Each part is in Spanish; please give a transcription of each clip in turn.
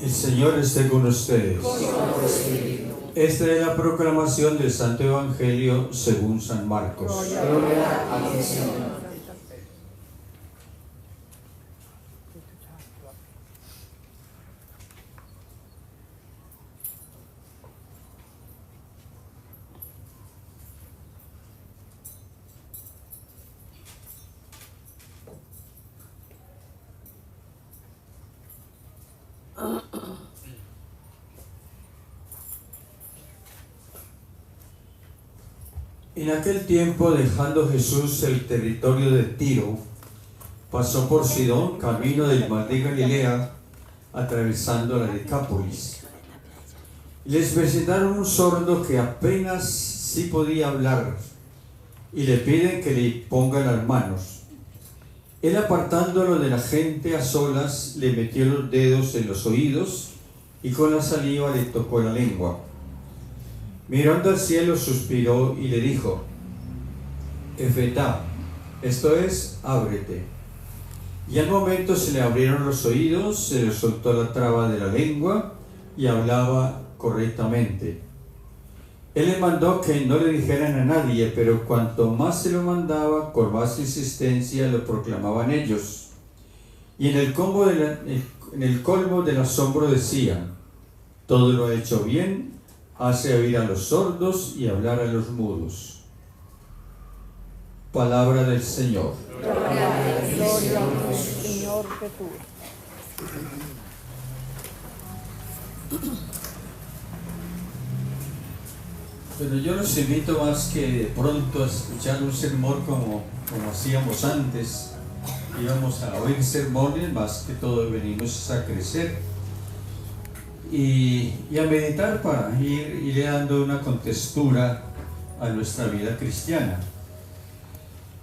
El Señor esté con ustedes. Esta es la proclamación del Santo Evangelio según San Marcos. Gloria a ti, Señor. En aquel tiempo, dejando Jesús el territorio de Tiro, pasó por Sidón, camino del mar de Galilea, atravesando la Decápolis. Les presentaron un sordo que apenas sí podía hablar, y le piden que le ponga las manos. Él, apartándolo de la gente a solas, le metió los dedos en los oídos y con la saliva le tocó la lengua. Mirando al cielo, suspiró y le dijo: Efetá, esto es, ábrete. Y al momento se le abrieron los oídos, se le soltó la traba de la lengua y hablaba correctamente. Él le mandó que no le dijeran a nadie, pero cuanto más se lo mandaba, con más insistencia lo proclamaban ellos. Y en el colmo del asombro decían: todo lo ha hecho bien, hace oír a los sordos y hablar a los mudos. Palabra del Señor. Gloria a ti, Señor. Señor Jesús. Pero yo los invito más que de pronto a escuchar un sermón como hacíamos antes. Íbamos a oír sermones, más que todo venimos a crecer y a meditar para ir dando una contextura a nuestra vida cristiana.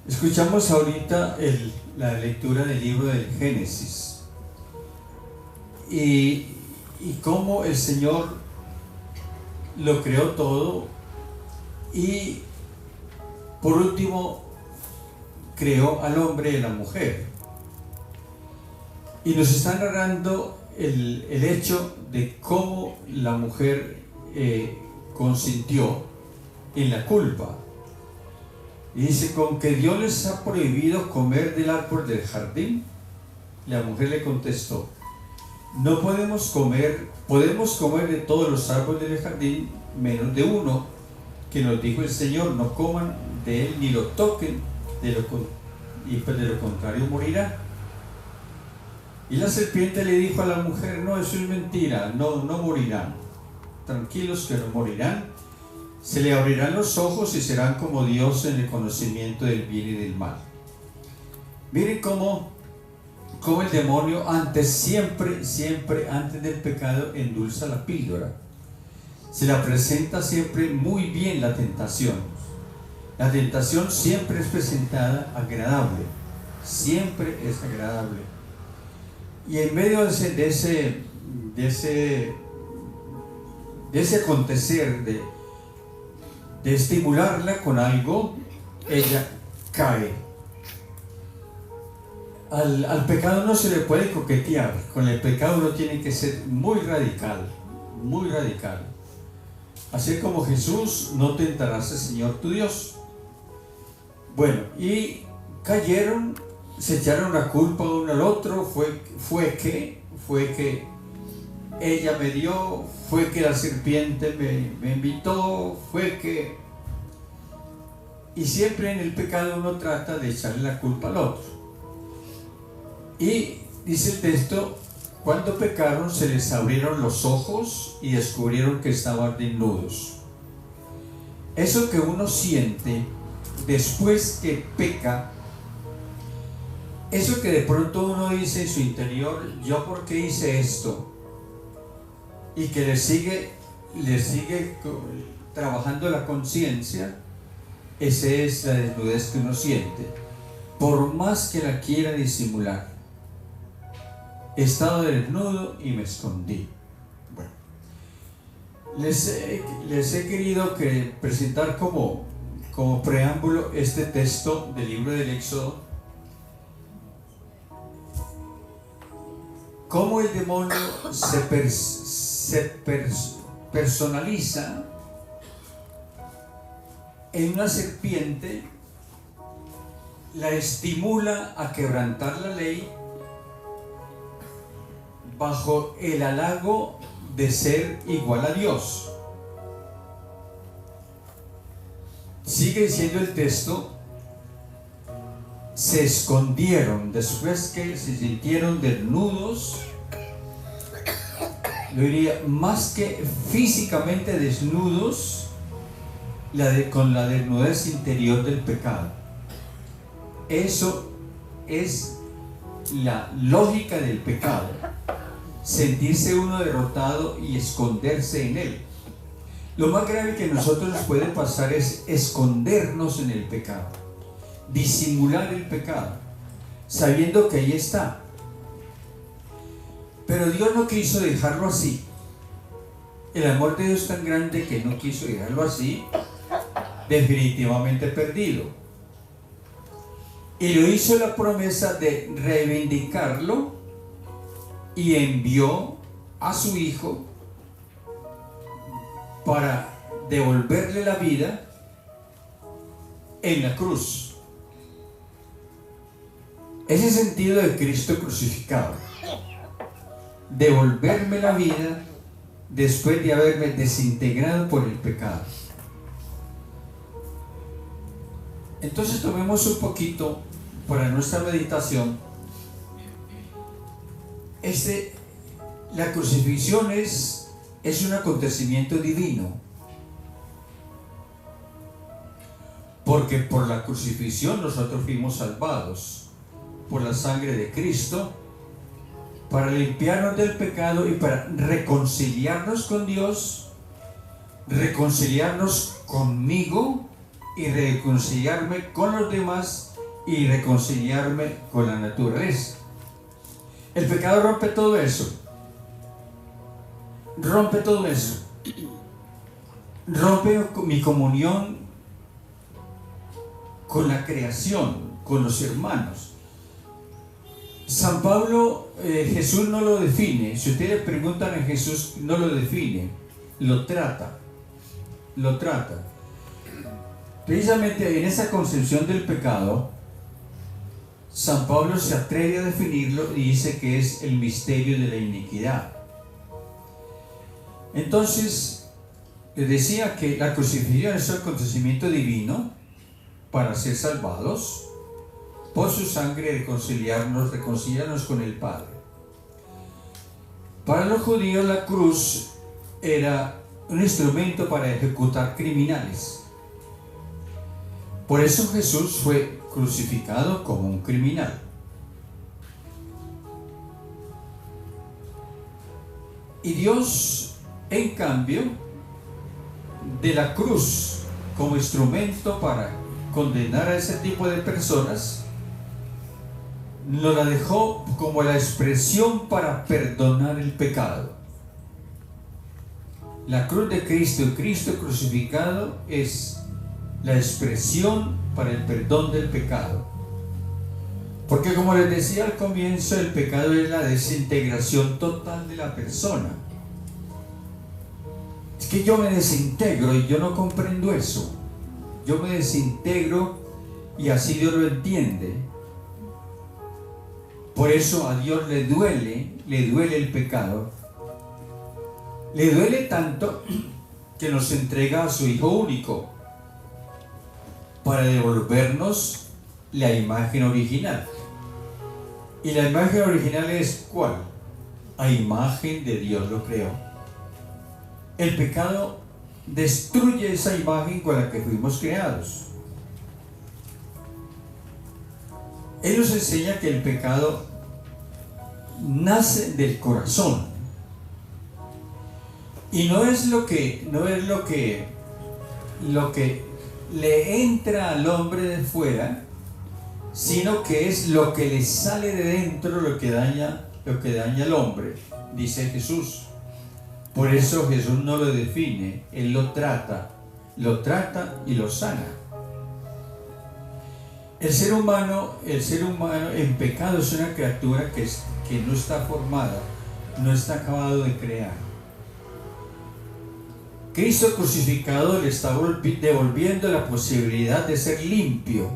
Escuchamos ahorita la lectura del libro del Génesis y cómo el Señor lo creó todo y por último creó al hombre y a la mujer, y nos está narrando el hecho de cómo la mujer consintió en la culpa. Y dice: con que Dios les ha prohibido comer del árbol del jardín. La mujer le contestó: no podemos comer de todos los árboles del jardín, menos de uno, que nos dijo el Señor: no coman de él ni lo toquen, de lo contrario morirán. Y la serpiente le dijo a la mujer: no, eso es mentira, no morirán, tranquilos que no morirán, se le abrirán los ojos y serán como Dios en el conocimiento del bien y del mal. Miren cómo el demonio siempre antes del pecado endulza la píldora. Se la presenta siempre muy bien la tentación. La tentación siempre es presentada agradable, siempre es agradable. Y en medio de ese acontecer de estimularla con algo, ella cae. Al pecado no se le puede coquetear. Con el pecado uno tiene que ser muy radical, muy radical. Así como Jesús: no tentarás al Señor tu Dios. Bueno, y cayeron, se echaron la culpa uno al otro. Fue que ella me dio, fue que la serpiente me invitó, fue que... Y siempre en el pecado uno trata de echarle la culpa al otro. Y dice el texto: cuando pecaron se les abrieron los ojos y descubrieron que estaban desnudos. Eso que uno siente después que peca, eso que de pronto uno dice en su interior: ¿yo por qué hice esto? Y que le sigue trabajando la conciencia. Esa es la desnudez que uno siente, por más que la quiera disimular. He estado desnudo y me escondí. Bueno, les he querido presentar como preámbulo este texto del libro del Éxodo. Cómo el demonio se personaliza en una serpiente, la estimula a quebrantar la ley bajo el halago de ser igual a Dios. Sigue diciendo el texto: se escondieron después que se sintieron desnudos. Yo diría, más que físicamente desnudos, con la desnudez interior del pecado. Eso es la lógica del pecado: sentirse uno derrotado y esconderse en él. Lo más grave que a nosotros nos puede pasar es escondernos en el pecado, disimular el pecado, sabiendo que ahí está. Pero Dios no quiso dejarlo así. El amor de Dios es tan grande que no quiso dejarlo así, definitivamente perdido. Y lo hizo la promesa de reivindicarlo, y envió a su Hijo para devolverle la vida en la cruz. Ese sentido de Cristo crucificado: devolverme la vida después de haberme desintegrado por el pecado. Entonces tomemos un poquito para nuestra meditación. La crucifixión es un acontecimiento divino, porque por la crucifixión nosotros fuimos salvados por la sangre de Cristo, para limpiarnos del pecado y para reconciliarnos con Dios, reconciliarnos conmigo y reconciliarme con los demás y reconciliarme con la naturaleza. El pecado rompe todo eso. Rompe todo eso. Rompe mi comunión con la creación, con los hermanos. San Pablo, Jesús no lo define. Si ustedes le preguntan a Jesús, no lo define, lo trata. Precisamente en esa concepción del pecado, San Pablo se atreve a definirlo y dice que es el misterio de la iniquidad. Entonces, les decía que la crucifixión es un acontecimiento divino para ser salvados, por su sangre reconciliarnos con el Padre. Para los judíos la cruz era un instrumento para ejecutar criminales. Por eso Jesús fue crucificado como un criminal. Y Dios, en cambio, de la cruz como instrumento para condenar a ese tipo de personas, nos la dejó como la expresión para perdonar el pecado. La cruz de Cristo, Cristo crucificado, es la expresión para el perdón del pecado. Porque, como les decía al comienzo, el pecado es la desintegración total de la persona. Es que yo me desintegro y yo no comprendo eso. Yo me desintegro y así Dios lo entiende. Por eso a Dios le duele el pecado. Le duele tanto que nos entrega a su Hijo único para devolvernos la imagen original. ¿Y la imagen original es cuál? A imagen de Dios lo creó. El pecado destruye esa imagen con la que fuimos creados. Él nos enseña que el pecado nace del corazón y no es lo que le entra al hombre de fuera, sino que es lo que le sale de dentro lo que daña al hombre, dice Jesús. Por eso Jesús no lo define, Él lo trata y lo sana. El ser humano en pecado es una criatura que no está formada, no está acabado de crear. Cristo crucificado le está devolviendo la posibilidad de ser limpio.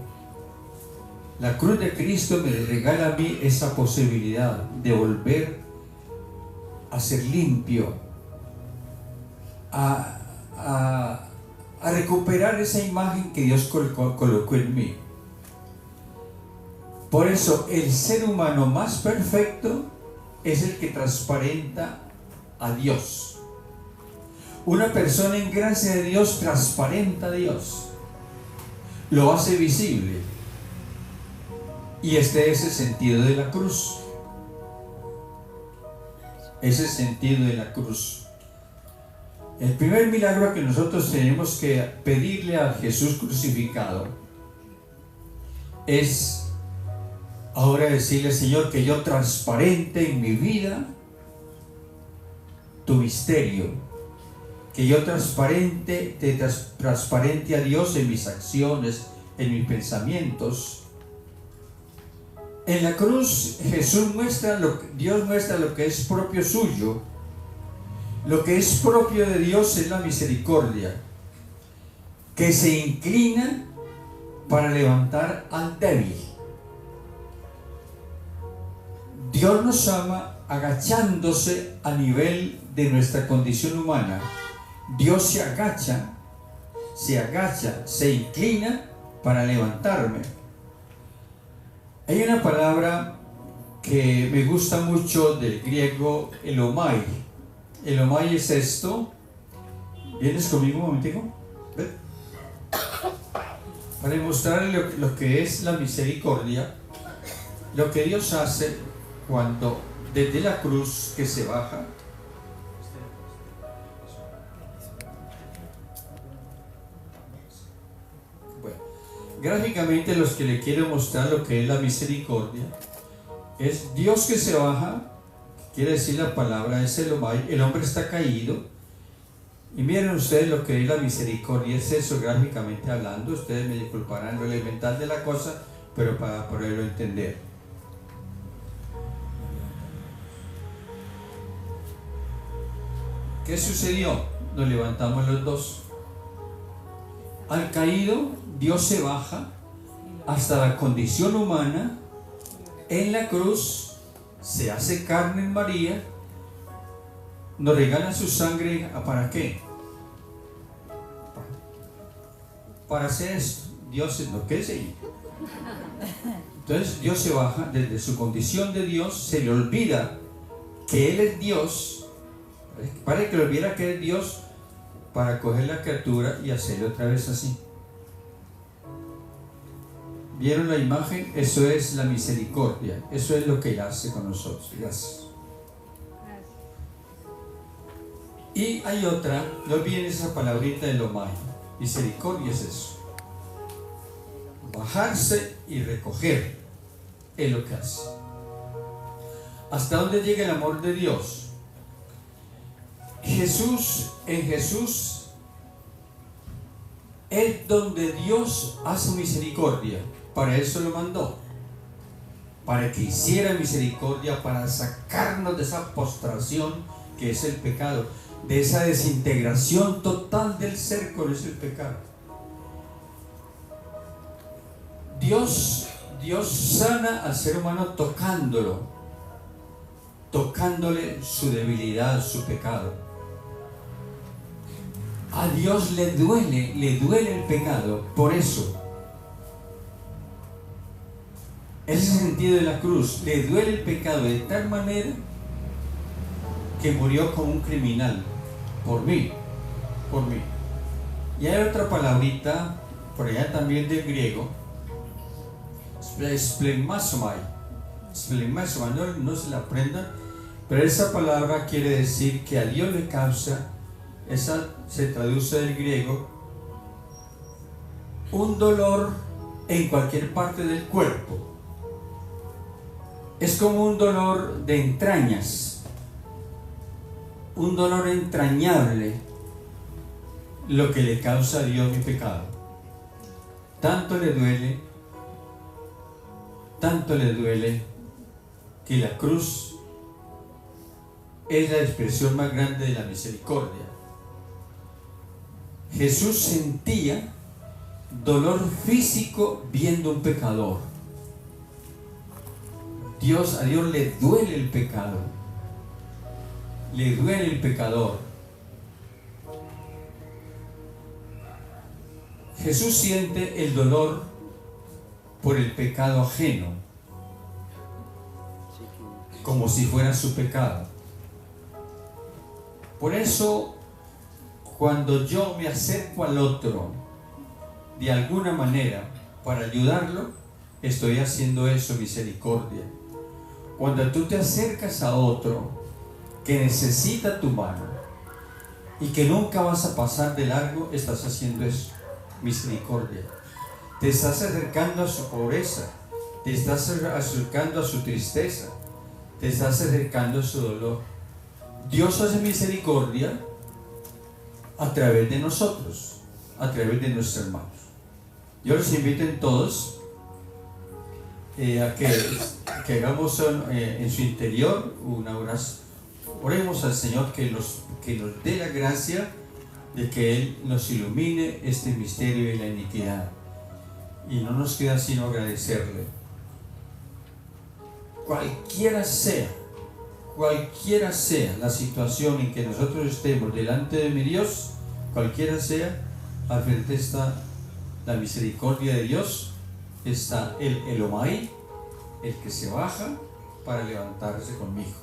La cruz de Cristo me regala a mí esa posibilidad de volver a ser limpio, a recuperar esa imagen que Dios colocó en mí. Por eso el ser humano más perfecto es el que transparenta a Dios. Una persona en gracia de Dios transparenta a Dios, lo hace visible. Y este es el sentido de la cruz. Es el sentido de la cruz. El primer milagro que nosotros tenemos que pedirle a Jesús crucificado es ahora decirle: Señor, que yo transparente en mi vida tu misterio, que yo transparente a Dios en mis acciones, en mis pensamientos. En la cruz Dios muestra lo que es propio suyo. Lo que es propio de Dios es la misericordia, que se inclina para levantar al débil. Dios nos ama agachándose a nivel de nuestra condición humana. Dios se agacha, se inclina para levantarme. Hay una palabra que me gusta mucho del griego, elomai. Elomai es esto. ¿Vienes conmigo un momentico? ¿Ven? Para demostrarle lo que es la misericordia, lo que Dios hace cuando desde la cruz que se baja, bueno, gráficamente los que le quiero mostrar lo que es la misericordia es Dios que se baja, quiere decir la palabra es elomai, el hombre está caído. Y miren ustedes lo que es la misericordia, es eso gráficamente hablando. Ustedes me disculparán lo elemental de la cosa, pero para poderlo entender. ¿Qué sucedió? Nos levantamos los dos. Al caído, Dios se baja hasta la condición humana. En la cruz se hace carne en María. Nos regala su sangre. ¿Para qué? Para hacer esto. Dios es lo que es ella. Entonces Dios se baja desde su condición de Dios, se le olvida que Él es Dios, para que le olvida que es Dios, para coger la criatura y hacerle otra vez así. ¿Vieron la imagen? Eso es la misericordia. Eso es lo que Él hace con nosotros. Gracias. Y hay otra, no olviden esa palabrita de elomai. Misericordia es eso. Bajarse y recoger es lo que hace. ¿Hasta dónde llega el amor de Dios? En Jesús es donde Dios hace misericordia. Para eso lo mandó, para que hiciera misericordia, para sacarnos de esa postración que es el pecado, de esa desintegración total del ser con ese pecado. Dios sana al ser humano tocándole su debilidad, su pecado. A Dios le duele el pecado, por eso. Ese es el sentido de la cruz. Le duele el pecado de tal manera que murió como un criminal por mí. Y hay otra palabrita por allá también del griego, splenmasomai, no se la aprendan, pero esa palabra quiere decir que a Dios le causa, esa se traduce del griego, un dolor en cualquier parte del cuerpo. Es como un dolor de entrañas. un dolor entrañable lo que le causa a Dios mi pecado. Tanto le duele que la cruz es la expresión más grande de la misericordia. Jesús sentía dolor físico viendo un pecador. A Dios le duele el pecado. Le duele el pecador. Jesús siente el dolor por el pecado ajeno, como si fuera su pecado. Por eso, cuando yo me acerco al otro de alguna manera para ayudarlo, estoy haciendo eso, misericordia. Cuando tú te acercas a otro que necesita tu mano y que nunca vas a pasar de largo, estás haciendo eso, misericordia. Te estás acercando a su pobreza, te estás acercando a su tristeza, te estás acercando a su dolor. Dios hace misericordia a través de nosotros, a través de nuestros hermanos. Yo los invito a todos a que hagamos en su interior una oración. Oremos al Señor que nos dé la gracia de que Él nos ilumine este misterio de la iniquidad. Y no nos queda sino agradecerle. Cualquiera sea la situación en que nosotros estemos delante de mi Dios, cualquiera sea, al frente está la misericordia de Dios, está el Elomai, el que se baja para levantarse conmigo.